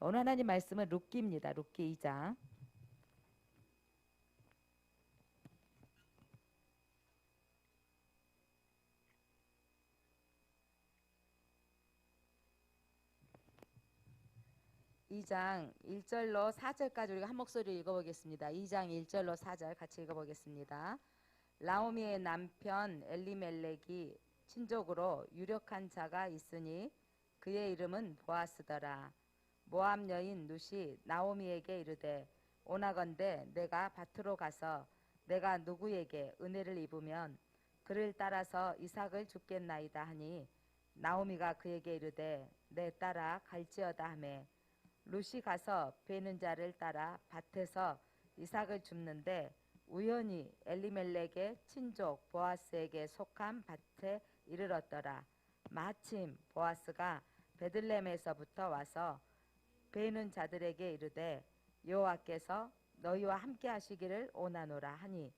오늘 하나님 말씀은 룻기입니다. 룻기 2장. 이 장 1절로 4절까지 우리가 한 목소리로 읽어보겠습니다. 2장 1절로 4절 같이 읽어보겠습니다. 나오미의 남편 엘리멜렉이 친족으로 유력한 자가 있으니 그의 이름은 보아스더라. 모압 여인 룻이 나오미에게 이르되 오나건대 내가 밭으로 가서 내가 누구에게 은혜를 입으면 그를 따라서 이삭을 줍겠나이다 하니 나오미가 그에게 이르되 내 따라 갈지어다 하매 룻이 가서 베는 자를 따라 밭에서 이삭을 줍는데 우연히 엘리멜렉의 친족 보아스에게 속한 밭에 이르렀더라. 마침 보아스가 베들레헴에서부터 와서 베는 자들에게 이르되 여호와께서 너희와 함께 하시기를 원하노라 하니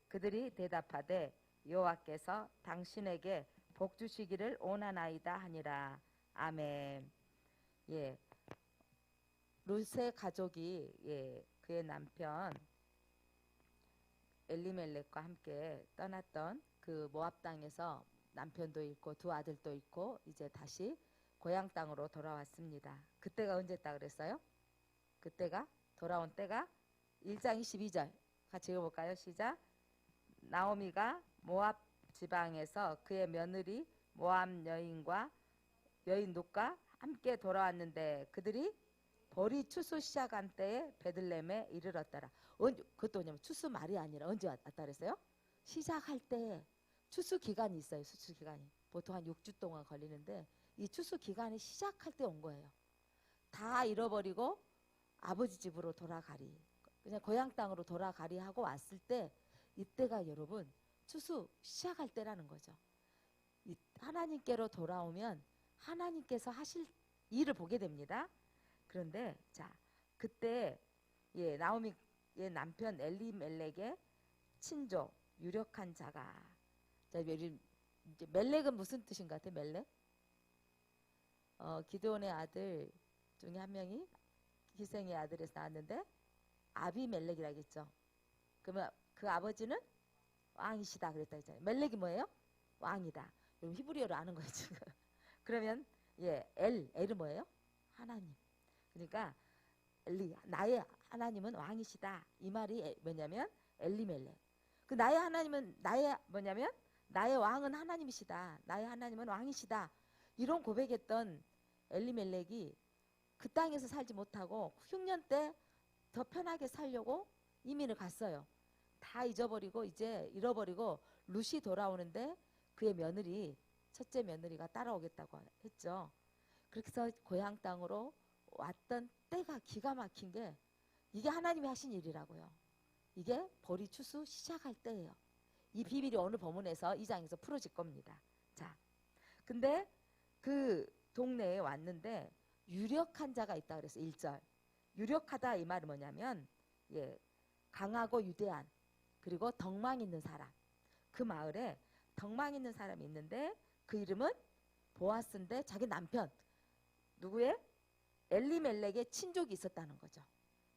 그들이 대답하되 여호와께서 당신에게 복 주시기를 원하나이다 하니라. 아멘. 예, 룻의 가족이 그의 남편 엘리멜렉과 함께 떠났던 그 모압 땅에서 남편도 있고 두 아들도 있고 이제 다시 고향 땅으로 돌아왔습니다. 그때가 언제다 그랬어요? 그때가 돌아온 때가 1장 22절 같이 읽어볼까요? 시작. 나오미가 모압 지방에서 그의 며느리 모압 여인과 여인 룻과 함께 돌아왔는데 그들이 벌이 추수 시작한 때에 베들레헴에 이르렀더라. 그것도 뭐냐면 추수 말이 아니라 언제 왔다 그랬어요? 시작할 때 추수 기간이 있어요. 추수 기간이 보통 한 6주 동안 걸리는데 이 추수 기간이 시작할 때 온 거예요. 다 잃어버리고 아버지 집으로 돌아가리, 그냥 고향 땅으로 돌아가리 하고 왔을 때 이때가 여러분 추수 시작할 때라는 거죠. 하나님께로 돌아오면 하나님께서 하실 일을 보게 됩니다. 그런데 자 그때 나오미의 남편 엘리멜렉의 친족 유력한 자가 자 이제 멜렉은 무슨 뜻인 것 같아? 멜렉? 기드온의 아들 중에 한 명이 희생의 아들에서 나왔는데 아비멜렉이라겠죠. 그러면 그 아버지는 왕이시다 그랬다 했잖아요. 멜렉이 뭐예요? 왕이다. 그럼 히브리어로 아는 거예요 지금. 그러면 엘은 뭐예요? 하나님. 그러니까 나의 하나님은 왕이시다. 이 말이 뭐냐면 엘리멜렉. 그 나의 하나님은 뭐냐면 나의 왕은 하나님이시다. 나의 하나님은 왕이시다. 이런 고백했던 엘리멜렉이 그 땅에서 살지 못하고 흉년 때 더 편하게 살려고 이민을 갔어요. 다 잊어버리고 이제 잃어버리고 룻이 돌아오는데 그의 며느리 첫째 며느리가 따라오겠다고 했죠. 그렇게 해서 고향 땅으로 왔던 때가 기가 막힌 게 이게 하나님이 하신 일이라고요. 이게 벌이 추수 시작할 때예요. 이 비밀이 오늘 본문에서 2장에서 풀어질 겁니다. 자, 근데 그 동네에 왔는데 유력한 자가 있다 그랬어요. 1절. 유력하다 이 말은 뭐냐면 강하고 유대한 그리고 덕망 있는 사람. 그 마을에 덕망 있는 사람이 있는데 그 이름은 보아스인데 자기 남편 누구의? 엘리멜렉의 친족이 있었다는 거죠.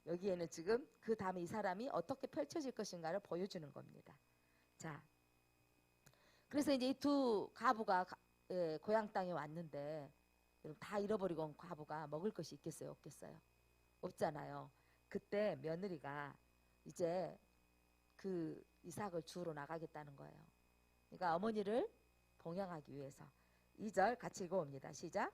여기에는 지금 그 다음에 이 사람이 어떻게 펼쳐질 것인가를 보여주는 겁니다. 자, 그래서 이제 이 두 가부가 고향 땅에 왔는데 다 잃어버리고 온 과부가 먹을 것이 있겠어요? 없겠어요? 없잖아요. 그때 며느리가 이제 그 이삭을 주우러 나가겠다는 거예요. 그러니까 어머니를 봉양하기 위해서 2절 같이 읽어봅니다. 시작.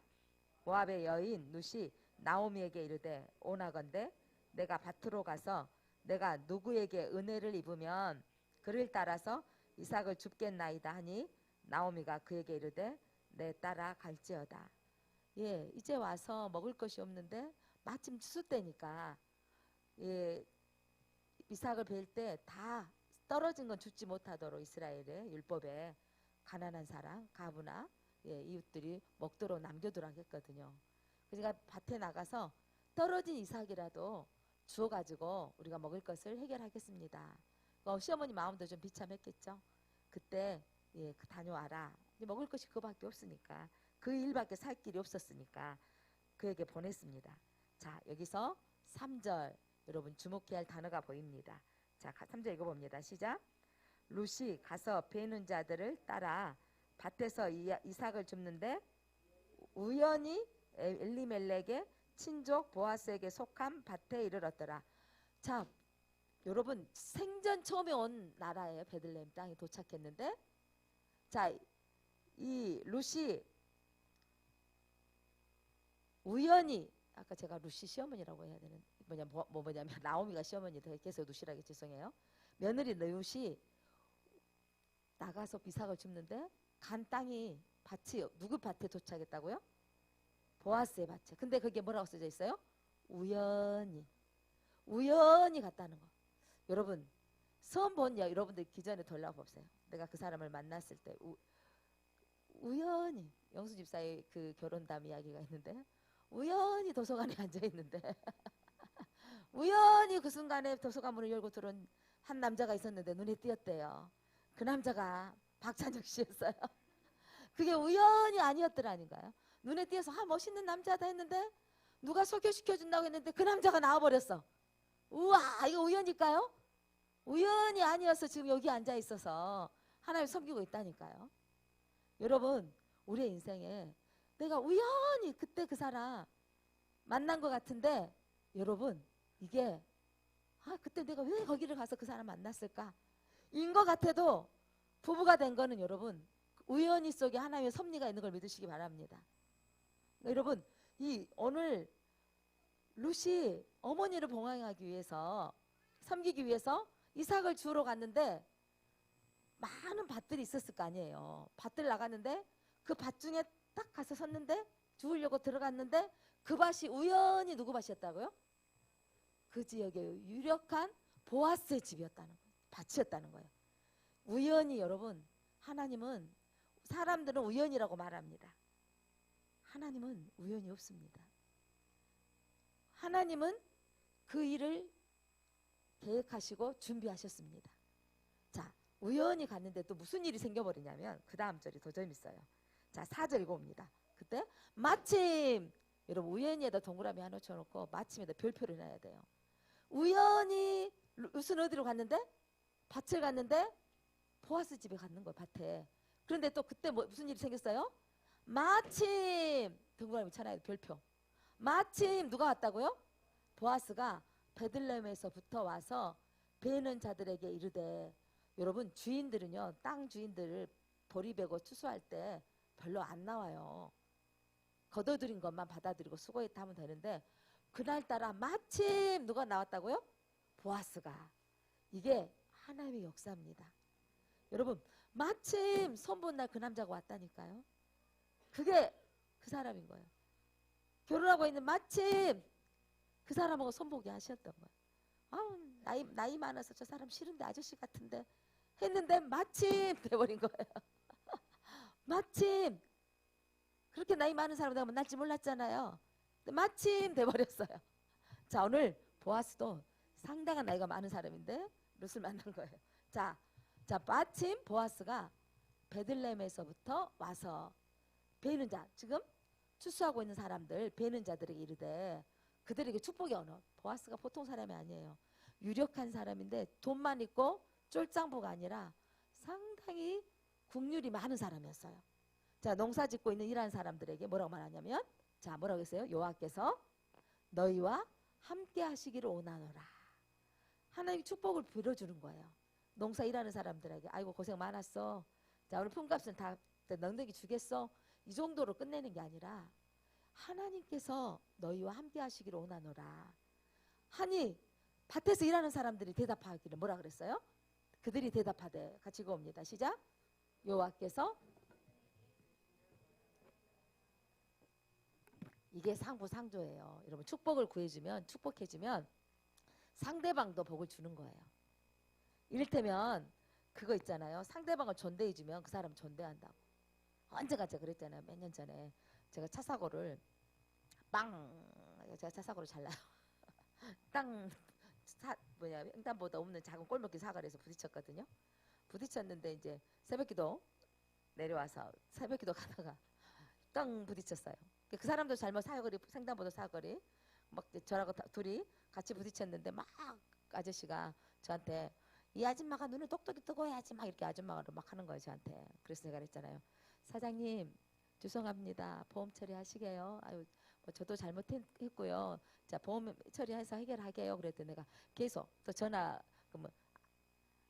모압의 여인 룻이 나오미에게 이르되 오나건대 내가 밭으로 가서 내가 누구에게 은혜를 입으면 그를 따라서 이삭을 줍겠나이다 하니 나오미가 그에게 이르되 내 따라 갈지어다. 이제 와서 먹을 것이 없는데 마침 추수 때니까 이삭을 벨 때 다 떨어진 건 줍지 못하도록 이스라엘의 율법에 가난한 사람, 가부나 이웃들이 먹도록 남겨두라고 했거든요. 그러니까 밭에 나가서 떨어진 이삭이라도 주워가지고 우리가 먹을 것을 해결하겠습니다. 시어머니 마음도 좀 비참했겠죠. 그때 다녀와라. 먹을 것이 그거밖에 없으니까 그 일밖에 살 길이 없었으니까 그에게 보냈습니다. 자, 여기서 3절 여러분 주목해야 할 단어가 보입니다. 자, 3절 읽어봅니다. 시작. 룻이 가서 베는 자들을 따라 밭에서 이삭을 줍는데 우연히 엘리멜렉의 친족 보아스에게 속한 밭에 이르렀더라. 자, 여러분 생전 처음에 온 나라예요. 베들레헴 땅에 도착했는데, 자, 이 룻이 우연히, 아까 제가 룻이 시어머니라고 해야 되는 뭐냐면 나오미가 시어머니도 계속 룻이라기 죄송해요. 며느리 룻이 나가서 이삭을 줍는데 간 땅이 밭이 누구 밭에 도착했다고요? 보아스의 밭에. 근데 그게 뭐라고 써져 있어요? 우연히 갔다는 거. 여러분 처음 본 여러분들 기존에 돌아보세요. 내가 그 사람을 만났을 때 우연히 영수 집사의 그 결혼담 이야기가 있는데 우연히 도서관에 앉아 있는데 우연히 그 순간에 도서관 문을 열고 들어온 한 남자가 있었는데 눈에 띄었대요. 그 남자가 박찬혁 씨였어요. 그게 우연이 아니었더라니까요. 눈에 띄어서 멋있는 남자다 했는데 누가 소개시켜준다고 했는데 그 남자가 나와버렸어. 우와, 이거 우연일까요? 우연이 아니어서 지금 여기 앉아 있어서 하나님을 섬기고 있다니까요. 여러분 우리의 인생에 내가 우연히 그때 그 사람 만난 것 같은데, 여러분 이게 그때 내가 왜 거기를 가서 그 사람 만났을까 인 것 같아도 부부가 된 거는 여러분 우연히 속에 하나님의 섭리가 있는 걸 믿으시기 바랍니다. 여러분 이 오늘 룻이 어머니를 봉양하기 위해서 섬기기 위해서 이삭을 주우러 갔는데 많은 밭들이 있었을 거 아니에요. 밭들 나갔는데 그 밭 중에 딱 가서 섰는데 주우려고 들어갔는데 그 밭이 우연히 누구 밭이었다고요? 그 지역의 유력한 보아스의 집이었다는 거예요. 밭이었다는 거예요. 우연히 여러분, 하나님은 사람들은 우연이라고 말합니다. 하나님은 우연이 없습니다. 하나님은 그 일을 계획하시고 준비하셨습니다. 자, 우연히 갔는데 또 무슨 일이 생겨버리냐면 그 다음 절이 더 재밌어요. 자, 4절 읽어봅니다. 그때 마침, 여러분 우연히에다 동그라미 하나 쳐놓고 마침에다 별표를 놔야 돼요. 우연히 룻은 어디로 갔는데? 밭을 갔는데 보아스 집에 갔는 거예요. 밭에. 그런데 또 그때 무슨 일이 생겼어요? 마침, 동그라미 쳐놔야 돼. 별표. 마침 누가 왔다고요? 보아스가 베들레헴에서부터 와서 베는 자들에게 이르되, 여러분 주인들은요 땅 주인들을 보리배고 추수할 때 별로 안 나와요. 거둬들인 것만 받아들이고 수고했다 하면 되는데, 그날따라 마침 누가 나왔다고요? 보아스가. 이게 하나님의 역사입니다. 여러분 마침 손본 날 그 남자가 왔다니까요. 그게 그 사람인 거예요. 결혼하고 있는 마침 그 사람하고 손보게 하셨던 거예요. 나이 많아서 저 사람 싫은데 아저씨 같은데 했는데 마침 돼버린 거예요. 마침 그렇게 나이 많은 사람 내가 만날지 몰랐잖아요. 근데 마침 돼버렸어요. 자, 오늘 보아스도 상당한 나이가 많은 사람인데 룻을 만난 거예요. 자, 마침 보아스가 베들레헴에서부터 와서 베는 자, 지금 추수하고 있는 사람들, 베는 자들에게 이르되, 그들에게 축복의 언어. 보아스가 보통 사람이 아니에요. 유력한 사람인데 돈만 있고 쫄짱부가 아니라 상당히 국률이 많은 사람이었어요. 자, 농사 짓고 있는 일하는 사람들에게 뭐라고 말하냐면, 자, 뭐라고 했어요? 여호와께서 너희와 함께 하시기를 원하노라. 하나님이 축복을 빌어주는 거예요. 농사 일하는 사람들에게. 아이고 고생 많았어. 자, 오늘 품값은 다 넉넉히 주겠어. 이 정도로 끝내는 게 아니라 하나님께서 너희와 함께 하시기를 원하노라. 하니 밭에서 일하는 사람들이 대답하기를 뭐라 그랬어요? 그들이 대답하되, 같이 읽어봅니다. 시작. 여호와께서, 이게 상부상조예요. 여러분 축복을 구해주면, 축복해주면 상대방도 복을 주는 거예요. 이를테면 그거 있잖아요. 상대방을 존대해주면 그 사람 존대한다고. 언제가 제가 그랬잖아요. 몇 년 전에 제가 차 사고를 제가 차 사고를 잘 나요. 횡단보다 없는 작은 골목길 사거리에서 부딪혔거든요. 부딪혔는데 이제 새벽기도 내려와서 새벽기도 가다가 땅 부딪혔어요. 그 사람도 잘못 횡단보도 사거리 막 저라고 둘이 같이 부딪혔는데 막 아저씨가 저한테 이 아줌마가 눈을 똑똑히 뜨고 해야지 막 이렇게 아줌마가 막 하는 거예요 저한테. 그래서 제가 그랬잖아요. 사장님 죄송합니다. 보험 처리하시게요. 아유 뭐 저도 잘못했고요. 자 보험 처리해서 해결하게요. 그랬더니 내가 계속 또 전화 그러면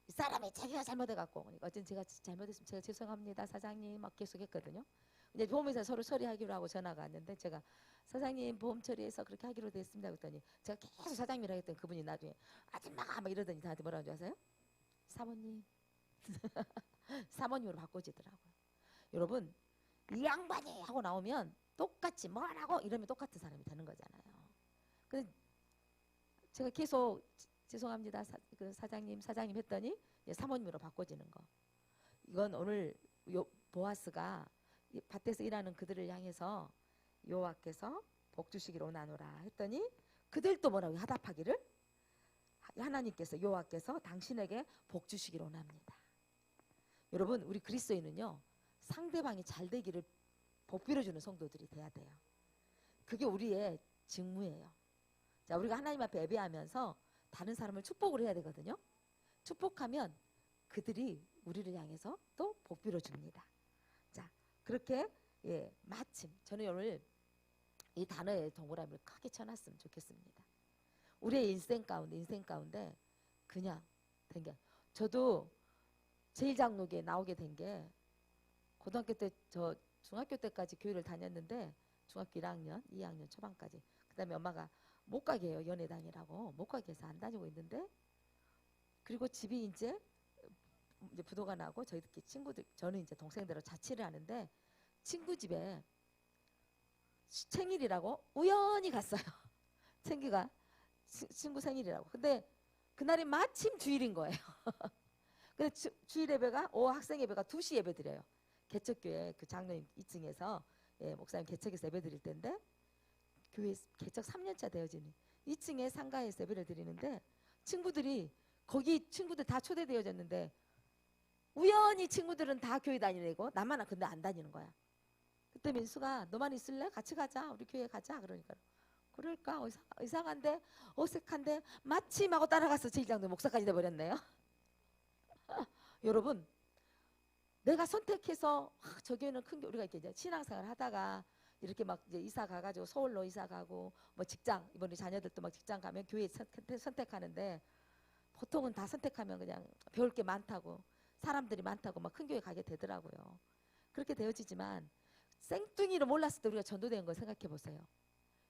이 사람이 자기가 잘못해갖고 그러니까 어쨌든 제가 잘못했으면 제가 죄송합니다 사장님 막 계속 했거든요. 이제 보험회사 서로 처리하기로 하고 전화가 왔는데 제가 사장님 보험 처리해서 그렇게 하기로 됐습니다 그랬더니 제가 계속 사장님이라 했더니 그분이 나중에 아줌마가 막 이러더니 저한테 뭐라고 하는지 아세요? 사모님 사모님으로 바꿔지더라고요. 여러분 이 양반이 하고 나오면 똑같이 뭐라고 이러면 똑같은 사람이 되는 거잖아요. 근데 제가 계속 죄송합니다 그 사장님 했더니 사모님으로 바꿔지는 거. 이건 오늘 보아스가 밭에서 일하는 그들을 향해서 여호와께서 복 주시기를 원하노라 했더니 그들도 뭐라고 화답하기를 하나님께서 여호와께서 당신에게 복 주시기를 원합니다. 여러분 우리 그리스도인은요 상대방이 잘 되기를 복 빌어주는 성도들이 돼야 돼요. 그게 우리의 직무예요. 자 우리가 하나님 앞에 예배하면서 다른 사람을 축복을 해야 되거든요. 축복하면 그들이 우리를 향해서 또 복 빌어줍니다. 자 그렇게 마침 저는 오늘 이 단어의 동그라미를 크게 쳐놨으면 좋겠습니다. 우리의 인생 가운데 그냥 된 게 저도 제1장로교에 나오게 된 게 고등학교 때 저 중학교 때까지 교회를 다녔는데 중학교 1학년, 2학년 초반까지 그 다음에 엄마가 못 가게 해요. 연애 다니라고 못 가게 해서 안 다니고 있는데 그리고 집이 이제 부도가 나고 저희들끼리 친구들 저는 이제 동생들하고 자취를 하는데 친구 집에 생일이라고 우연히 갔어요. 친구가 친구 생일이라고. 근데 그날이 마침 주일인 거예요. 근데 주일 예배가 학생 예배가 2시 예배 드려요. 개척교회 그 장로님 2층에서 목사님 개척에서 예배 드릴 때인데 교회 개척 3년차 되어지는 2층에 상가에서 예배를 드리는데 친구들이 거기 친구들 다 초대되어졌는데 우연히 친구들은 다 교회 다니고 나만 근데 안 다니는 거야. 그때 민수가 너만 있을래? 같이 가자. 우리 교회 가자. 그러니까 그럴까? 이상한데 어색한데 마침 하고 따라가서 제1장로 목사까지 돼버렸네요. 여러분 내가 선택해서 저 교회는 큰 교 우리가 이렇게 신앙생활 하다가 이렇게 막 이제 이사 가가지고 서울로 이사 가고 뭐 직장 이번에 자녀들도 막 직장 가면 교회 선택하는데 보통은 다 선택하면 그냥 배울 게 많다고 사람들이 많다고 막 큰 교회 가게 되더라고요. 그렇게 되어지지만 생뚱이를 몰랐을 때 우리가 전도된 걸 생각해 보세요.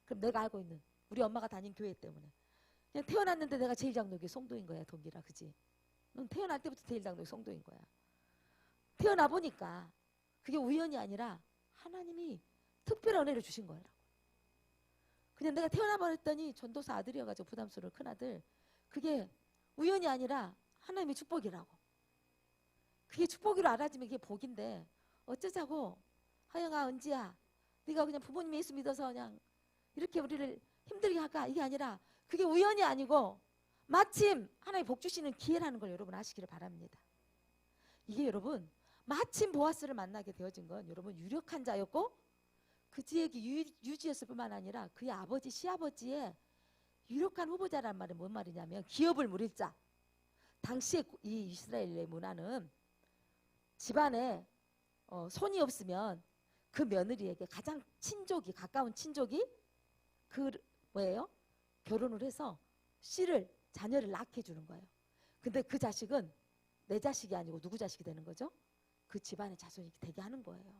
그럼 내가 알고 있는 우리 엄마가 다닌 교회 때문에 그냥 태어났는데 내가 제1장로교회 성도인 거야. 동기라 그지? 넌 태어날 때부터 제1장로교회 성도인 거야. 태어나 보니까 그게 우연이 아니라 하나님이 특별한 은혜를 주신 거예요. 그냥 내가 태어나 버렸더니 전도사 아들이어가지고 부담스러운 큰아들 그게 우연이 아니라 하나님의 축복이라고. 그게 축복으로 알아지면 그게 복인데 어쩌자고 하영아 은지야 네가 그냥 부모님 예수 믿어서 그냥 이렇게 우리를 힘들게 할까? 이게 아니라 그게 우연이 아니고 마침 하나님 복 주시는 기회라는 걸 여러분 아시기를 바랍니다. 이게 여러분 마침 보아스를 만나게 되어진 건 여러분 유력한 자였고 그 지역이 유지였을 뿐만 아니라 그의 아버지 시아버지의 유력한 후보자란 말이 뭔 말이냐면 기업을 물릴 자. 당시에 이 이스라엘의 문화는 집안에 손이 없으면 그 며느리에게 가장 친족이 가까운 친족이 그 뭐예요? 결혼을 해서 자녀를 낳게 주는 거예요. 근데 그 자식은 내 자식이 아니고 누구 자식이 되는 거죠? 그 집안의 자손이 되게 하는 거예요.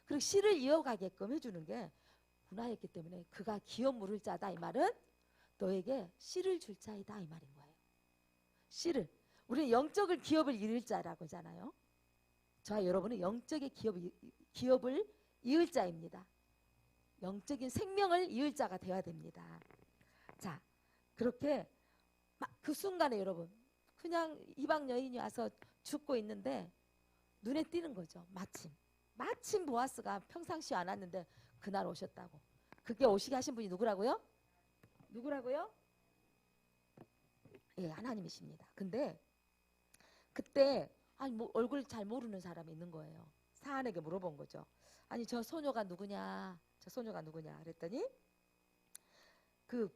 그리고 씨를 이어가게끔 해주는 게 문화였기 때문에 그가 기업 물을 자다 이 말은 너에게 씨를 줄 자이다 이 말인 거예요. 씨를 우리는 영적을 기업을 이을 자라고 하잖아요. 저와 여러분은 영적의 기업을 이을 자입니다. 영적인 생명을 이을 자가 되어야 됩니다. 자, 그렇게 막 그 순간에 여러분 그냥 이방 여인이 와서 죽고 있는데 눈에 띄는 거죠. 마침 보아스가 평상시에 안 왔는데 그날 오셨다고. 그게 오시게 하신 분이 누구라고요? 예, 하나님이십니다. 근데 그때 뭐 얼굴 잘 모르는 사람이 있는 거예요. 사안에게 물어본 거죠. 아니 저 소녀가 누구냐 그랬더니 그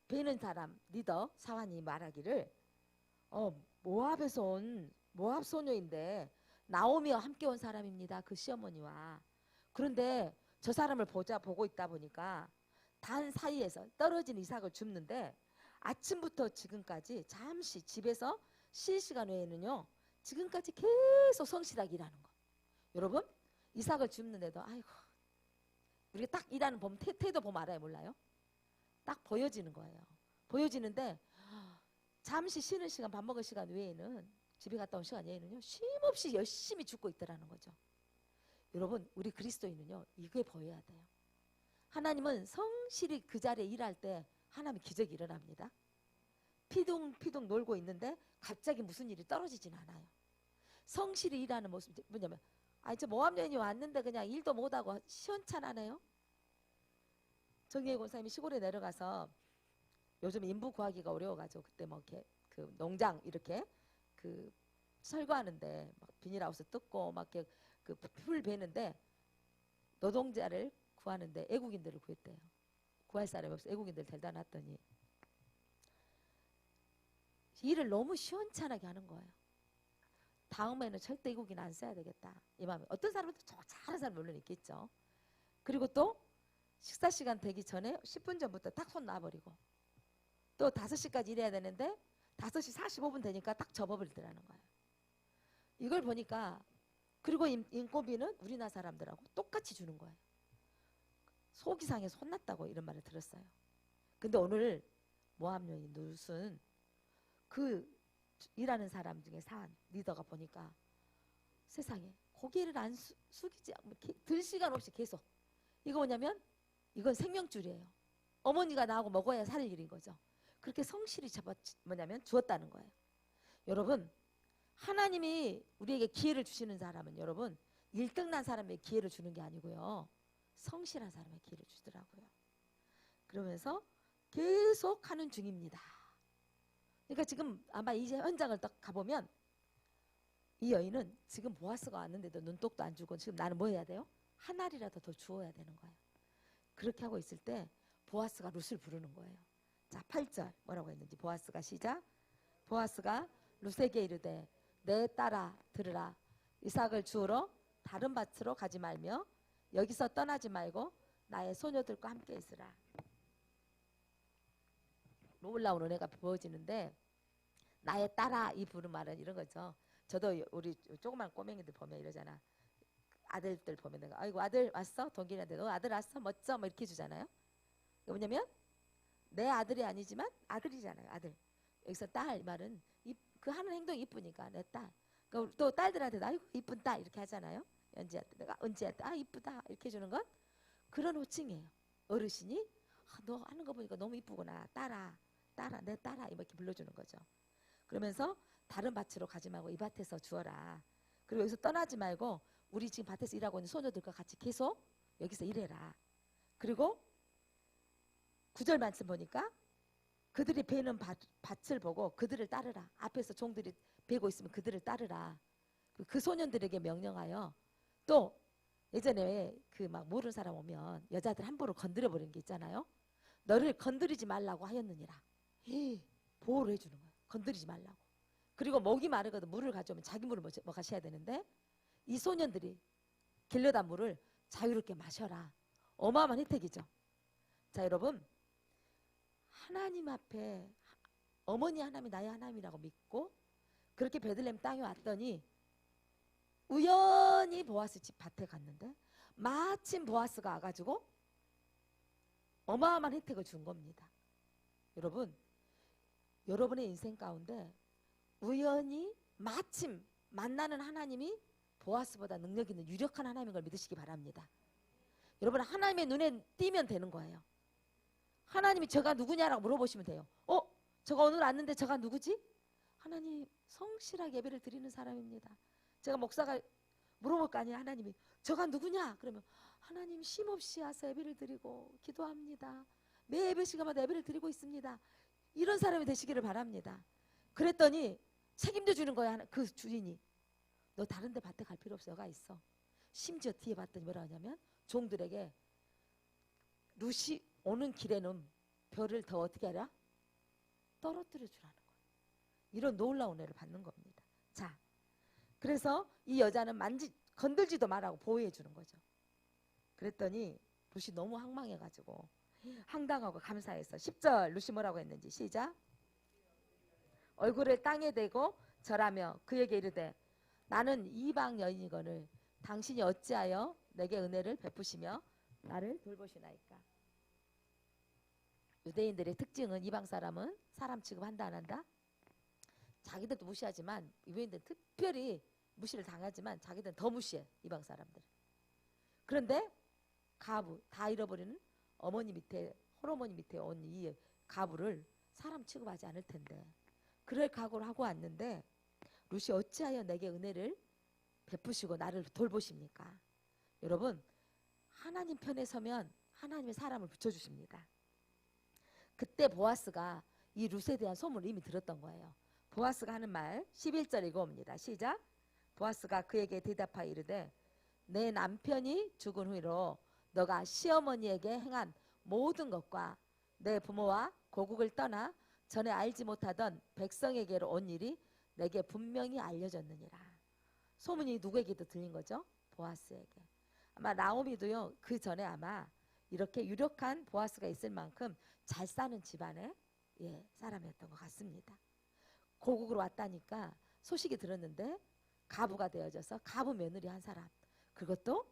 베는 사람 리더 사환이 말하기를 모압에서 온 모압 소녀인데 나오미와 함께 온 사람입니다. 그 시어머니와. 그런데 저 사람을 보고 있다 보니까 단 사이에서 떨어진 이삭을 줍는데 아침부터 지금까지 잠시 집에서 쉴 시간 외에는요 지금까지 계속 성실하게 일하는 거. 여러분 이삭을 줍는데도 아이고 우리가 딱 일하는 태도 보면 알아요 몰라요? 딱 보여지는 거예요. 보여지는데 잠시 쉬는 시간 밥 먹을 시간 외에는 집에 갔다 온 시간 외에는요 쉼없이 열심히 죽고 있더라는 거죠. 여러분 우리 그리스도인은요 이게 보여야 돼요. 하나님은 성실히 그 자리에 일할 때 하나님의 기적이 일어납니다. 피둥피둥 놀고 있는데 갑자기 무슨 일이 떨어지진 않아요. 성실히 일하는 모습 뭐냐면 저 모함 여인이 왔는데 그냥 일도 못하고 시원찮아네요. 정예희 권사님이 시골에 내려가서 요즘 인부 구하기가 어려워가지고 그때 뭐 이렇게 그 농장 이렇게 그 철거하는데 막 비닐하우스 뜯고 막 이렇게 그 풀 베는데 노동자를 구하는데 애국인들을 구했대요. 구할 사람이 없어 애국인들 데려다 놨더니 일을 너무 시원찮게 하는 거예요. 다음에는 절대 애국인 안 써야 되겠다 이 마음에. 어떤 사람은 또 잘하는 사람 물론 있겠죠. 그리고 또 식사 시간 되기 전에 10분 전부터 딱 손 놔버리고 또 5시까지 일해야 되는데 5시 45분 되니까 딱 접어버리더라는 거예요. 이걸 보니까 그리고 인건비는 우리나라 사람들하고 똑같이 주는 거예요. 속이 상해서 혼났다고 이런 말을 들었어요. 근데 오늘 모함 여인 룻은 그 일하는 사람 중에 산 리더가 보니까 세상에 고개를 안 숙이지 들 시간 없이 계속 이거 뭐냐면 이건 생명줄이에요. 어머니가 나하고 먹어야 살 일인 거죠. 그렇게 성실히 주었다는 거예요. 여러분 하나님이 우리에게 기회를 주시는 사람은 여러분 1등난 사람에게 기회를 주는 게 아니고요. 성실한 사람에게 기회를 주더라고요. 그러면서 계속 하는 중입니다. 그러니까 지금 아마 이제 현장을 딱 가보면 이 여인은 지금 보아스가 왔는데도 눈독도 안 주고 지금 나는 뭐 해야 돼요? 한 알이라도 더 주어야 되는 거예요. 그렇게 하고 있을 때 보아스가 룻을 부르는 거예요. 자 8절 뭐라고 했는지 보아스가 시작. 보아스가 룻에게 이르되 내 딸아 들으라. 이삭을 주우러 다른 밭으로 가지 말며 여기서 떠나지 말고 나의 소녀들과 함께 있으라. 놀라운 은혜가 부어지는데 나의 딸아 이 부른 말은 이런 거죠. 저도 우리 조그만 꼬맹이들 보면 이러잖아. 아들들 보면 내가 아이고 아들 왔어? 동기한테 너 아들 왔어? 멋져? 뭐 이렇게 주잖아요. 뭐냐면 내 아들이 아니지만 아들이잖아요. 아들. 여기서 딸 말은 그 하는 행동이 이쁘니까 내 딸. 또 딸들한테 아이고 이쁜 딸 이렇게 하잖아요. 연지한테 내가 은지한테 아 이쁘다 이렇게 주는 건 그런 호칭이에요. 어르신이 너 하는 거 보니까 너무 이쁘구나. 딸아 내 딸아 이렇게 불러주는 거죠. 그러면서 다른 밭으로 가지 말고 이 밭에서 주어라. 그리고 여기서 떠나지 말고 우리 지금 밭에서 일하고 있는 소녀들과 같이 계속 여기서 일해라. 그리고 9절 말씀 보니까 그들이 베는 밭을 보고 그들을 따르라. 앞에서 종들이 베고 있으면 그들을 따르라. 그 소년들에게 명령하여 또 예전에 그 막 모르는 사람 오면 여자들 함부로 건드려 버리는 게 있잖아요. 너를 건드리지 말라고 하였느니라. 보호를 해주는 거예요. 건드리지 말라고. 그리고 목이 마르거든 물을 가져오면 자기 물을 마셔야 되는데 이 소년들이 길려다 물을 자유롭게 마셔라. 어마어마한 혜택이죠. 자 여러분 하나님 앞에 어머니 하나님이 나의 하나님이라고 믿고 그렇게 베들레헴 땅에 왔더니 우연히 보아스 집 밭에 갔는데 마침 보아스가 와가지고 어마어마한 혜택을 준 겁니다. 여러분 여러분의 인생 가운데 우연히 마침 만나는 하나님이 보아스보다 능력 있는 유력한 하나님인 걸 믿으시기 바랍니다. 여러분 하나님의 눈에 띄면 되는 거예요. 하나님이 저가 누구냐라고 물어보시면 돼요. 저가 오늘 왔는데 저가 누구지? 하나님 성실하게 예배를 드리는 사람입니다. 제가 목사가 물어볼 거 아니에요. 하나님이 저가 누구냐? 그러면 하나님 쉼없이 와서 예배를 드리고 기도합니다. 매 예배 시간마다 예배를 드리고 있습니다. 이런 사람이 되시기를 바랍니다. 그랬더니 책임져 주는 거야. 그 주인이. 너 다른 데 밭에 갈 필요 없어. 여가 있어. 심지어 뒤에 봤더니 뭐라 하냐면 종들에게 룻이 오는 길에는 별을 더 어떻게 하랴? 떨어뜨려 주라는 거예요. 이런 놀라운 은혜를 받는 겁니다. 자, 그래서 이 여자는 건들지도 말라고 보호해 주는 거죠. 그랬더니 룻이 너무 황망해가지고 황당하고 감사해서 10절 룻이 뭐라고 했는지 시작. 얼굴을 땅에 대고 절하며 그에게 이르되 나는 이방 여인이거늘 당신이 어찌하여 내게 은혜를 베푸시며 나를 돌보시나이까. 유대인들의 특징은 이방 사람은 사람 취급한다 안 한다? 자기들도 무시하지만 유대인들은 특별히 무시를 당하지만 자기들은 더 무시해. 이방 사람들. 그런데 가부 다 잃어버리는 어머니 밑에 홀어머니 밑에 온 이 가부를 사람 취급하지 않을 텐데 그럴 각오를 하고 왔는데 룻이 어찌하여 내게 은혜를 베푸시고 나를 돌보십니까? 여러분 하나님 편에 서면 하나님의 사람을 붙여주십니다. 그때 보아스가 이 룻에 대한 소문을 이미 들었던 거예요. 보아스가 하는 말 11절 읽어옵니다. 시작. 보아스가 그에게 대답하여 이르되 내 남편이 죽은 후로 너가 시어머니에게 행한 모든 것과 내 부모와 고국을 떠나 전에 알지 못하던 백성에게로 온 일이 내게 분명히 알려졌느니라. 소문이 누구에게도 들린 거죠? 보아스에게. 아마 나오미도요 그 전에 아마 이렇게 유력한 보아스가 있을 만큼 잘 사는 집안의 사람이었던 것 같습니다. 고국으로 왔다니까 소식이 들었는데 가부가 되어져서 가부 며느리 한 사람, 그것도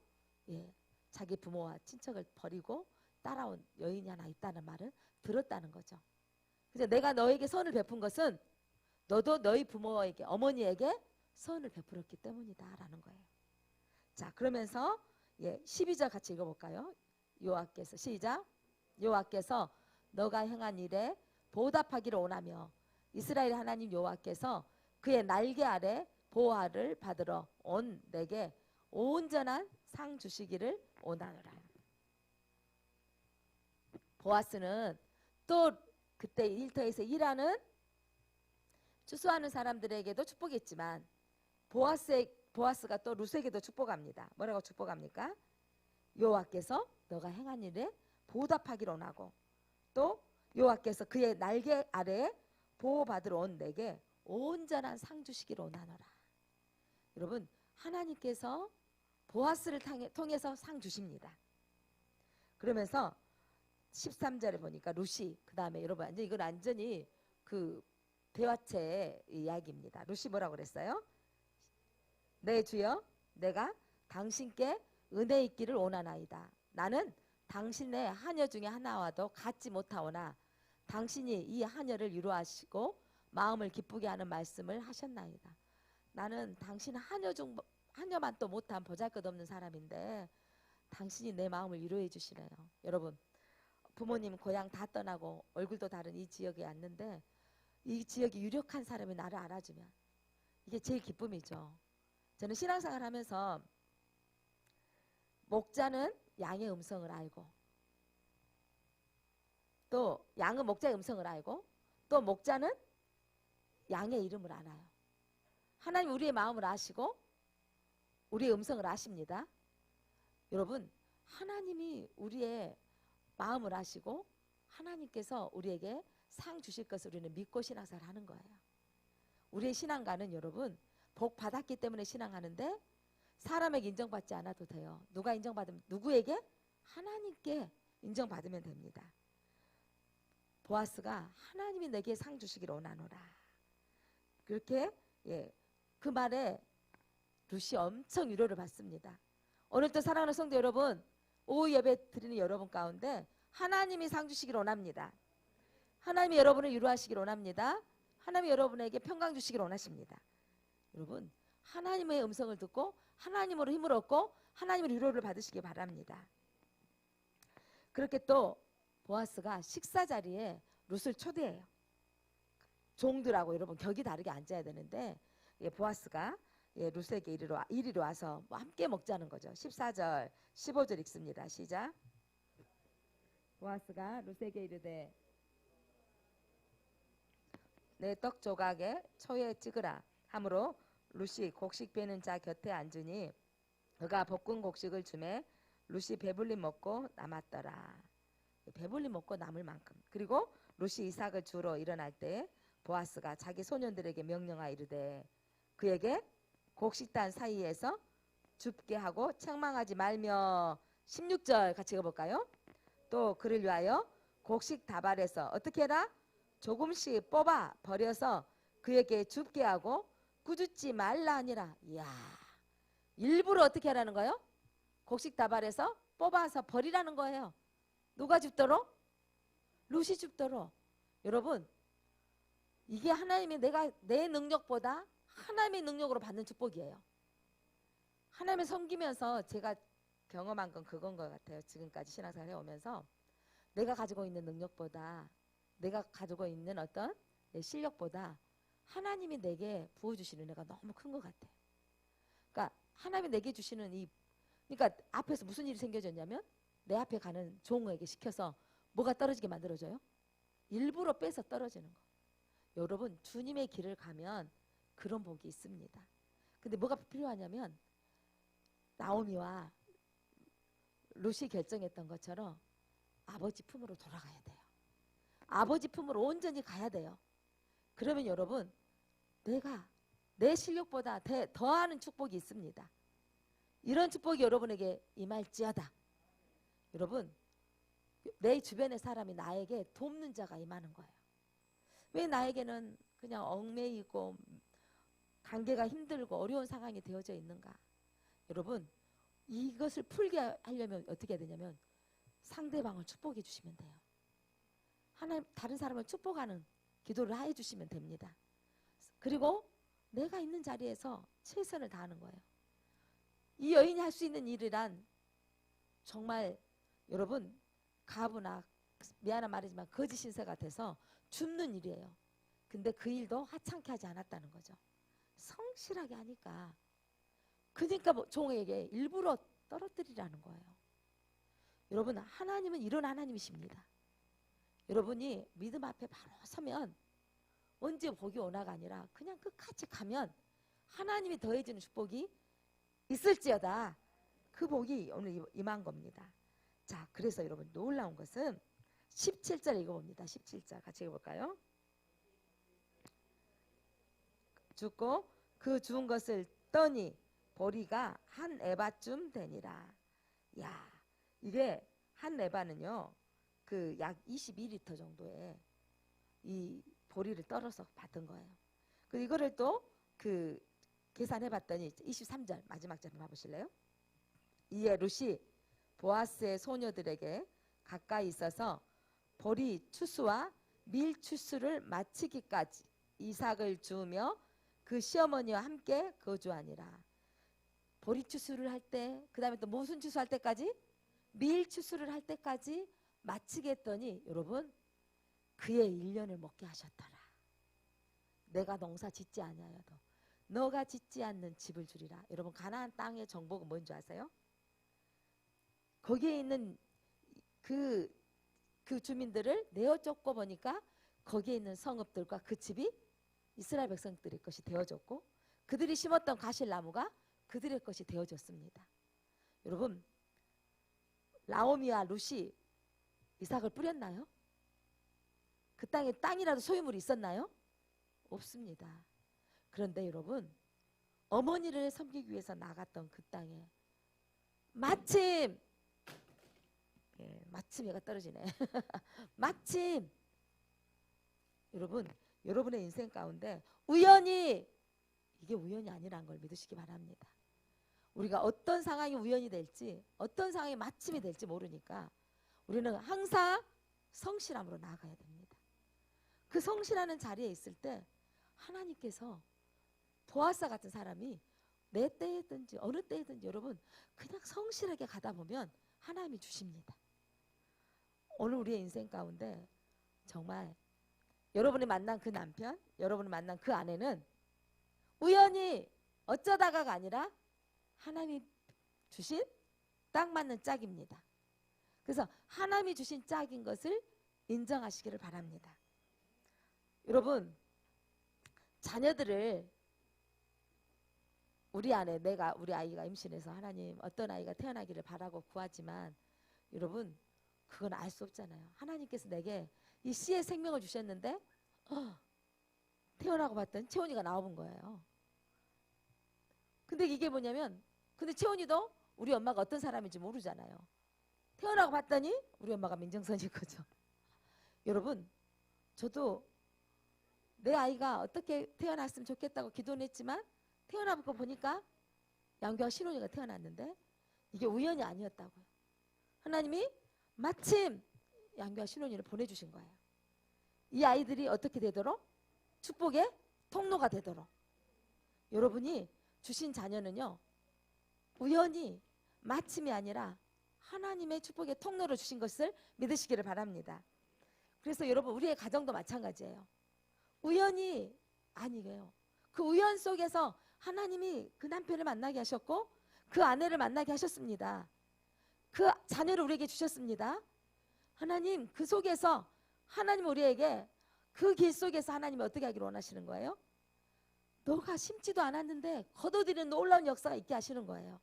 자기 부모와 친척을 버리고 따라온 여인이 하나 있다는 말을 들었다는 거죠. 그래서 내가 너에게 선을 베푼 것은 너도 너희 부모에게 어머니에게 선을 베풀었기 때문이다 라는 거예요. 자, 그러면서 12절 같이 읽어볼까요? 여호와께서 시작. 여호와께서 너가 행한 일에 보답하기를 원하며 이스라엘 하나님 여호와께서 그의 날개 아래 보호를 받으러 온 내게 온전한 상 주시기를 원하노라. 보아스는 또 그때 일터에서 일하는 추수하는 사람들에게도 축복했지만 보아스가 또 룻에게도 축복합니다. 뭐라고 축복합니까? 여호와께서 너가 행한 일에 보답하기를 원하고 또 여호와께서 그의 날개 아래에 보호받으러 온 내게 온전한 상 주시기를 원하노라. 여러분 하나님께서 보아스를 통해서 상 주십니다. 그러면서 13절에 보니까 룻이 그 다음에 여러분 이건 완전히 그 대화체의 이야기입니다. 룻이 뭐라고 그랬어요? 네 주여 내가 당신께 은혜 있기를 원하나이다. 나는 당신의 하녀 중에 하나와도 같지 못하오나 당신이 이 하녀를 위로하시고 마음을 기쁘게 하는 말씀을 하셨나이다. 나는 당신 하녀만 또 못한 보잘것없는 사람인데 당신이 내 마음을 위로해 주시네요. 여러분 부모님 고향 다 떠나고 얼굴도 다른 이 지역에 왔는데 이 지역이 유력한 사람이 나를 알아주면 이게 제일 기쁨이죠. 저는 신앙생활 하면서 목자는 양의 음성을 알고 또 양은 목자의 음성을 알고 또 목자는 양의 이름을 알아요. 하나님 우리의 마음을 아시고 우리의 음성을 아십니다. 여러분 하나님이 우리의 마음을 아시고 하나님께서 우리에게 상 주실 것을 우리는 믿고 신앙생활 하는 거예요. 우리의 신앙가는 여러분 복 받았기 때문에 신앙하는데 사람에게 인정받지 않아도 돼요. 누가 인정받으면 누구에게? 하나님께 인정받으면 됩니다. 보아스가 하나님이 내게 상 주시기를 원하노라. 그렇게 그 말에 룻이 엄청 위로를 받습니다. 오늘도 사랑하는 성도 여러분, 오후 예배 드리는 여러분 가운데 하나님이 상 주시기를 원합니다. 하나님이 여러분을 위로하시기를 원합니다. 하나님이 여러분에게 평강 주시기를 원하십니다. 여러분 하나님의 음성을 듣고 하나님으로 힘을 얻고 하나님의 위로를 받으시기 바랍니다. 그렇게 또 보아스가 식사 자리에 룻을 초대해요. 종들하고 여러분 격이 다르게 앉아야 되는데 보아스가 룻에게 이리로 와서 함께 먹자는 거죠. 14절 15절 읽습니다. 시작. 보아스가 룻에게 이르되 내 떡 조각에 초에 찍으라 하므로 룻이 곡식 베는 자 곁에 앉으니 그가 볶은 곡식을 주매 룻이 배불리 먹고 남았더라. 배불리 먹고 남을 만큼. 그리고 룻이 이삭을 주러 일어날 때 보아스가 자기 소년들에게 명령하여 이르되 그에게 곡식단 사이에서 줍게 하고 책망하지 말며 16절 같이 읽어볼까요? 또 그를 위하여 곡식 다발에서 어떻게 해라? 조금씩 뽑아 버려서 그에게 줍게 하고 꾸짖지 말라 하니라. 이야, 일부러 어떻게 하라는 거예요? 곡식 다발에서 뽑아서 버리라는 거예요. 누가 줍도록? 룻이 줍도록. 여러분, 이게 하나님이 내 능력보다 하나님의 능력으로 받는 축복이에요. 하나님을 섬기면서 제가 경험한 건 그건 것 같아요. 지금까지 신앙생활 해오면서 내가 가지고 있는 능력보다, 내가 가지고 있는 어떤 내 실력보다 하나님이 내게 부어주시는 은혜가 너무 큰 것 같아요. 그러니까 하나님이 내게 주시는 그러니까 앞에서 무슨 일이 생겨졌냐면 내 앞에 가는 종에게 시켜서 뭐가 떨어지게 만들어줘요? 일부러 빼서 떨어지는 거. 여러분, 주님의 길을 가면 그런 복이 있습니다. 근데 뭐가 필요하냐면 나오미와 룻이 결정했던 것처럼 아버지 품으로 돌아가야 돼요. 아버지 품으로 온전히 가야 돼요. 그러면 여러분, 내가 내 실력보다 더하는 축복이 있습니다. 이런 축복이 여러분에게 임할지어다. 여러분, 내 주변의 사람이 나에게 돕는 자가 임하는 거예요. 왜 나에게는 그냥 얽매이고 관계가 힘들고 어려운 상황이 되어져 있는가? 여러분, 이것을 풀게 하려면 어떻게 해야 되냐면 상대방을 축복해 주시면 돼요. 하나님, 다른 사람을 축복하는 기도를 해 주시면 됩니다. 그리고 내가 있는 자리에서 최선을 다하는 거예요. 이 여인이 할 수 있는 일이란 정말 여러분, 가부나 미안한 말이지만 거짓 신세 같아서 줍는 일이에요. 근데 그 일도 하찮게 하지 않았다는 거죠. 성실하게 하니까. 그러니까 종에게 일부러 떨어뜨리라는 거예요. 여러분, 하나님은 이런 하나님이십니다. 여러분이 믿음 앞에 바로 서면 언제 복이 오나가 아니라 그냥 끝까지 가면 하나님이 더해지는 축복이 있을지어다. 그 복이 오늘 임한 겁니다. 자, 그래서 여러분 놀라운 것은 17절 읽어봅니다. 17절 같이 읽어볼까요? 죽고 그 죽은 것을 떠니 보리가 한 에바쯤 되니라. 야, 이게 한 에바는요, 그 약 22리터 정도의 이 보리를 떨어서 받은 거예요. 그리고 이거를 또 그 계산해 봤더니 23절 마지막 절 한번 봐보실래요? 이에 룻이 보아스의 소녀들에게 가까이 있어서 보리 추수와 밀 추수를 마치기까지 이삭을 주우며 그 시어머니와 함께 거주하니라. 보리 추수를 할 때, 그 다음에 또 무슨 추수할 때까지? 밀 추수를 할 때까지 마치게 했더니 여러분, 그의 1년을 먹게 하셨더라. 내가 농사 짓지 아니하여도 너가 짓지 않는 집을 주리라. 여러분, 가나안 땅의 정복은 뭔지 아세요? 거기에 있는 그 주민들을 내어 쫓고 보니까 거기에 있는 성읍들과 그 집이 이스라엘 백성들의 것이 되어졌고 그들이 심었던 가실나무가 그들의 것이 되어졌습니다. 여러분, 나오미와 룻이 이삭을 뿌렸나요? 그 땅에 땅이라도 소유물이 있었나요? 없습니다. 그런데 여러분, 어머니를 섬기기 위해서 나갔던 그 땅에 마침 얘가 떨어지네. 마침 여러분, 여러분의 인생 가운데 우연히, 이게 우연이 아니라는 걸 믿으시기 바랍니다. 우리가 어떤 상황이 우연이 될지, 어떤 상황이 마침이 될지 모르니까 우리는 항상 성실함으로 나아가야 됩니다. 그 성실하는 자리에 있을 때 하나님께서 보아스 같은 사람이 내 때든지 어느 때든지 여러분 그냥 성실하게 가다 보면 하나님이 주십니다. 오늘 우리의 인생 가운데 정말 여러분이 만난 그 남편, 여러분이 만난 그 아내는 우연히 어쩌다가가 아니라 하나님이 주신 딱 맞는 짝입니다. 그래서 하나님이 주신 짝인 것을 인정하시기를 바랍니다. 여러분, 자녀들을 우리 아이가 임신해서 하나님 어떤 아이가 태어나기를 바라고 구하지만 여러분, 그건 알 수 없잖아요. 하나님께서 내게 이 씨의 생명을 주셨는데 태어나고 봤더니 채원이가 나와본 거예요. 근데 이게 뭐냐면 근데 채원이도 우리 엄마가 어떤 사람인지 모르잖아요. 태어나고 봤더니 우리 엄마가 민정선일 거죠. 여러분 저도 내 아이가 어떻게 태어났으면 좋겠다고 기도는 했지만 태어나고 보니까 양교와 신혼이가 태어났는데 이게 우연이 아니었다고요. 하나님이 마침 양교와 신혼이를 보내주신 거예요. 이 아이들이 어떻게 되도록? 축복의 통로가 되도록. 여러분이 주신 자녀는요 우연히 마침이 아니라 하나님의 축복의 통로를 주신 것을 믿으시기를 바랍니다. 그래서 여러분 우리의 가정도 마찬가지예요. 우연이 아니게요. 그 우연 속에서 하나님이 그 남편을 만나게 하셨고 그 아내를 만나게 하셨습니다. 그 자녀를 우리에게 주셨습니다. 하나님 그 속에서 하나님 우리에게 그 길 속에서 하나님이 어떻게 하기를 원하시는 거예요? 너가 심지도 않았는데 거둬들이는 놀라운 역사가 있게 하시는 거예요.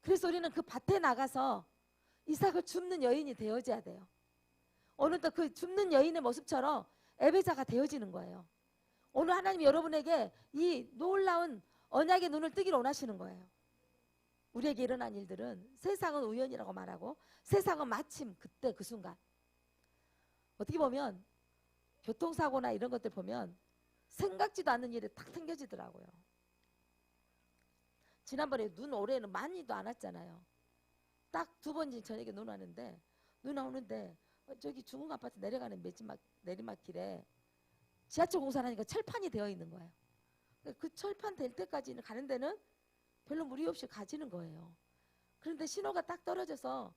그래서 우리는 그 밭에 나가서 이삭을 줍는 여인이 되어져야 돼요. 오늘도 그 줍는 여인의 모습처럼 에베자가 되어지는 거예요. 오늘 하나님이 여러분에게 이 놀라운 언약의 눈을 뜨기를 원하시는 거예요. 우리에게 일어난 일들은 세상은 우연이라고 말하고 세상은 마침 그때 그 순간. 어떻게 보면 교통사고나 이런 것들 보면 생각지도 않는 일이 탁 생겨지더라고요. 지난번에 눈 올해는 많이도 안 왔잖아요. 딱 2번 저녁에 눈 왔는데 눈 오는데 저기 중흥 아파트 내려가는 내리막길에 지하철 공사를 하니까 철판이 되어 있는 거예요. 그 철판 될 때까지는 가는 데는 별로 무리 없이 가지는 거예요. 그런데 신호가 딱 떨어져서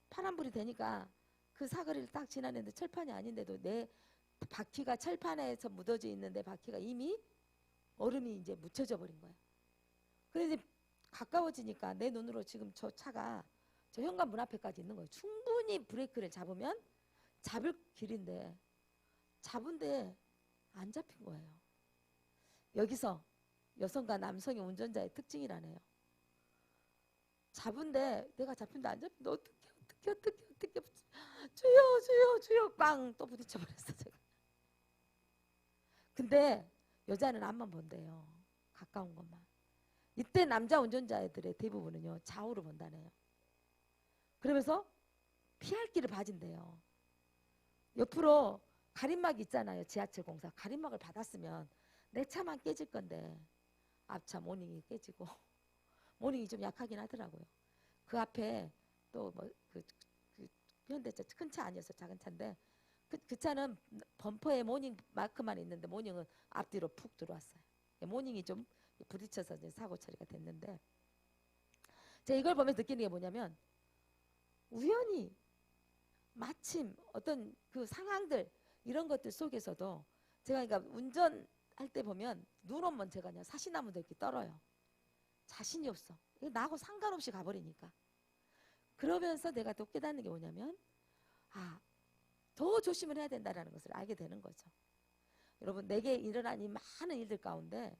파란불이 되니까 그 사거리를 딱 지나는데 철판이 아닌데도 내 바퀴가 철판에서 묻어져 있는데 바퀴가 이미 얼음이 이제 묻혀져 버린 거예요. 그런데 가까워지니까 내 눈으로 지금 저 차가 저 현관문 앞에까지 있는 거예요. 충분히 브레이크를 잡으면 잡을 길인데 잡은데 안 잡힌 거예요. 여기서 여성과 남성의 운전자의 특징이라네요. 잡은데 내가 잡힌데 안 잡힌데 어떻게 주여 빵 또 부딪혀 버렸어 제가. 근데 여자는 앞만 본대요. 가까운 것만. 이때 남자 운전자들의 대부분은요 좌우를 본다네요. 그러면서 피할 길을 봐준대요. 옆으로 가림막이 있잖아요. 지하철 공사 가림막을 받았으면 내 차만 깨질 건데 앞차 모닝이 깨지고 모닝이 좀 약하긴 하더라고요. 그 앞에 또 뭐 그 현대차 큰 차 아니어서 작은 차인데 그 차는 범퍼에 모닝 마크만 있는데 모닝은 앞뒤로 푹 들어왔어요. 모닝이 좀 부딪혀서 이제 사고 처리가 됐는데 제가 이걸 보면서 느끼는 게 뭐냐면 우연히 마침 어떤 그 상황들 이런 것들 속에서도 제가 그러니까 운전할 때 보면 눈 오면 제가 그냥 사시나무도 이렇게 떨어요. 자신이 없어. 나하고 상관없이 가버리니까. 그러면서 내가 또 깨닫는 게 뭐냐면 더 조심을 해야 된다는 것을 알게 되는 거죠. 여러분 내게 일어난 이 많은 일들 가운데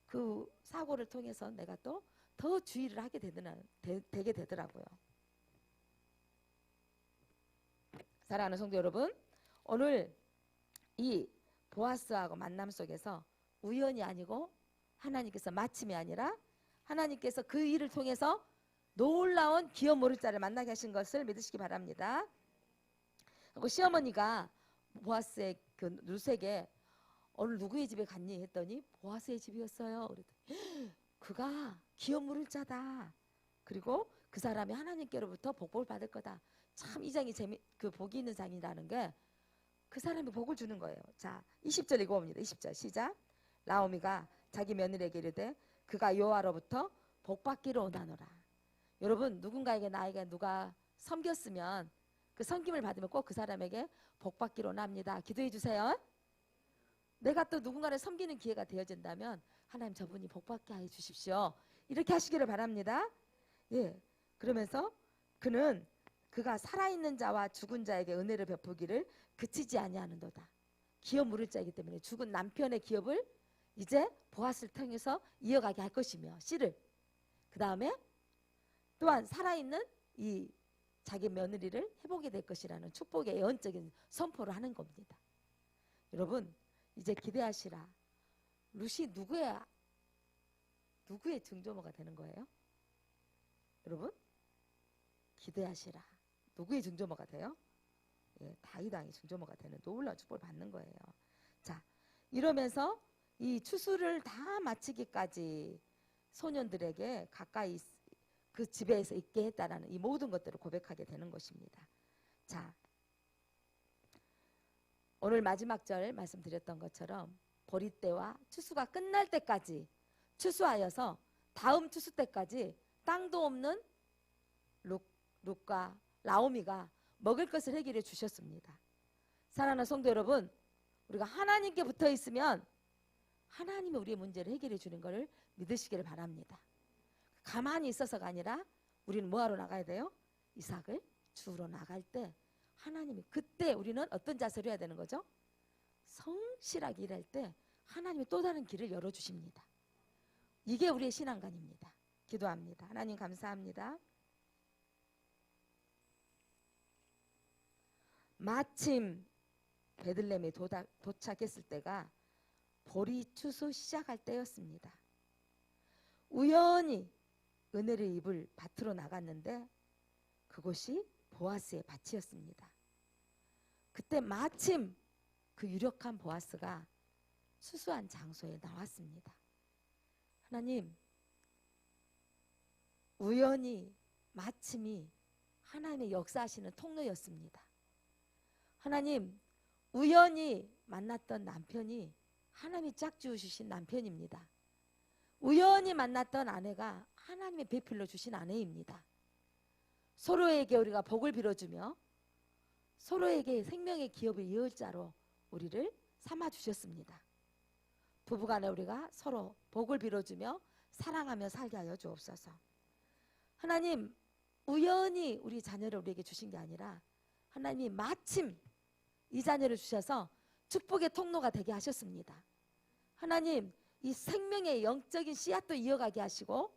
그 사고를 통해서 내가 또 더 주의를 하게 되게 되더라고요. 사랑하는 성도 여러분, 오늘 이 보아스하고 만남 속에서 우연이 아니고 하나님께서 마침이 아니라 하나님께서 그 일을 통해서 놀라운 기업 모를 자를 만나게 하신 것을 믿으시기 바랍니다. 그리고 시어머니가 보아스의 그 룻에게 오늘 누구의 집에 갔니? 했더니 보아스의 집이었어요. 그랬더니 그가 기업 모를 자다. 그리고 그 사람이 하나님께로부터 복을 받을 거다. 참 이 장이 그 복이 있는 장이라는 게 그 사람이 복을 주는 거예요. 자, 20절 읽어봅니다. 20절 시작. 나오미가 자기 며느리에게 이르되 그가 여호와로부터 복 받기를 원하노라. 여러분 누군가에게 나에게 누가 섬겼으면 그 섬김을 받으면 꼭 그 사람에게 복 받기를 원합니다. 기도해 주세요. 내가 또 누군가를 섬기는 기회가 되어진다면 하나님 저분이 복 받게 해 주십시오. 이렇게 하시기를 바랍니다. 예, 그러면서 그가 살아있는 자와 죽은 자에게 은혜를 베푸기를 그치지 아니하는도다. 기업 물을 자이기 때문에 죽은 남편의 기업을 이제 보아스를 통해서 이어가게 할 것이며 씨를 그 다음에 또한 살아있는 이 자기 며느리를 해보게 될 것이라는 축복의 예언적인 선포를 하는 겁니다. 여러분 이제 기대하시라. 룻이 누구의 증조모가 되는 거예요? 여러분 기대하시라. 누구의 증조모가 돼요? 예, 다윗 왕의 증조모가 되는 놀라운 축복을 받는 거예요. 자, 이러면서 이 추수를 다 마치기까지 소년들에게 가까이 그 집에서 있게 했다라는 이 모든 것들을 고백하게 되는 것입니다. 자, 오늘 마지막 절 말씀드렸던 것처럼 보리때와 추수가 끝날 때까지 추수하여서 다음 추수 때까지 땅도 없는 룻과 나오미가 먹을 것을 해결해 주셨습니다. 사랑하는 성도 여러분, 우리가 하나님께 붙어 있으면 하나님이 우리의 문제를 해결해 주는 것을 믿으시기를 바랍니다. 가만히 있어서가 아니라 우리는 뭐하러 나가야 돼요? 이삭을 주우러 나갈 때 하나님이, 그때 우리는 어떤 자세로 해야 되는 거죠? 성실하게 일할 때 하나님이 또 다른 길을 열어주십니다. 이게 우리의 신앙관입니다. 기도합니다. 하나님 감사합니다. 마침 베들레헴에 도착했을 때가 보리 추수 시작할 때였습니다. 우연히 은혜를 입을 밭으로 나갔는데 그곳이 보아스의 밭이었습니다. 그때 마침 그 유력한 보아스가 추수한 장소에 나왔습니다. 하나님, 우연히 마침이 하나님의 역사하시는 통로였습니다. 하나님, 우연히 만났던 남편이 하나님이 짝지어 주신 남편입니다. 우연히 만났던 아내가 하나님의 배필로 주신 아내입니다. 서로에게 우리가 복을 빌어주며 서로에게 생명의 기업을 이을 자로 우리를 삼아주셨습니다. 부부간에 우리가 서로 복을 빌어주며 사랑하며 살게 하여 주옵소서. 하나님, 우연히 우리 자녀를 우리에게 주신 게 아니라 하나님이 마침 이 자녀를 주셔서 축복의 통로가 되게 하셨습니다. 하나님, 이 생명의 영적인 씨앗도 이어가게 하시고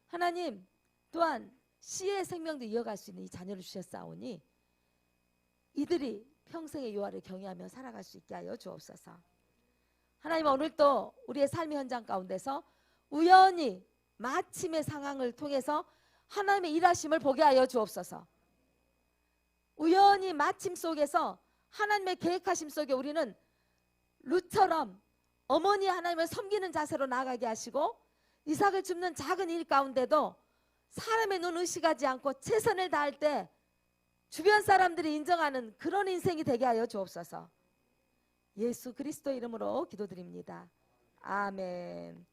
하나님 또한 씨의 생명도 이어갈 수 있는 이 자녀를 주셨사오니 이들이 평생의 요하를 경외하며 살아갈 수 있게 하여 주옵소서. 하나님, 오늘도 우리의 삶의 현장 가운데서 우연히 마침의 상황을 통해서 하나님의 일하심을 보게 하여 주옵소서. 우연히 마침 속에서 하나님의 계획하심 속에 우리는 룻처럼 어머니 하나님을 섬기는 자세로 나아가게 하시고 이삭을 줍는 작은 일 가운데도 사람의 눈 의식하지 않고 최선을 다할 때 주변 사람들이 인정하는 그런 인생이 되게 하여 주옵소서. 예수 그리스도 이름으로 기도드립니다. 아멘.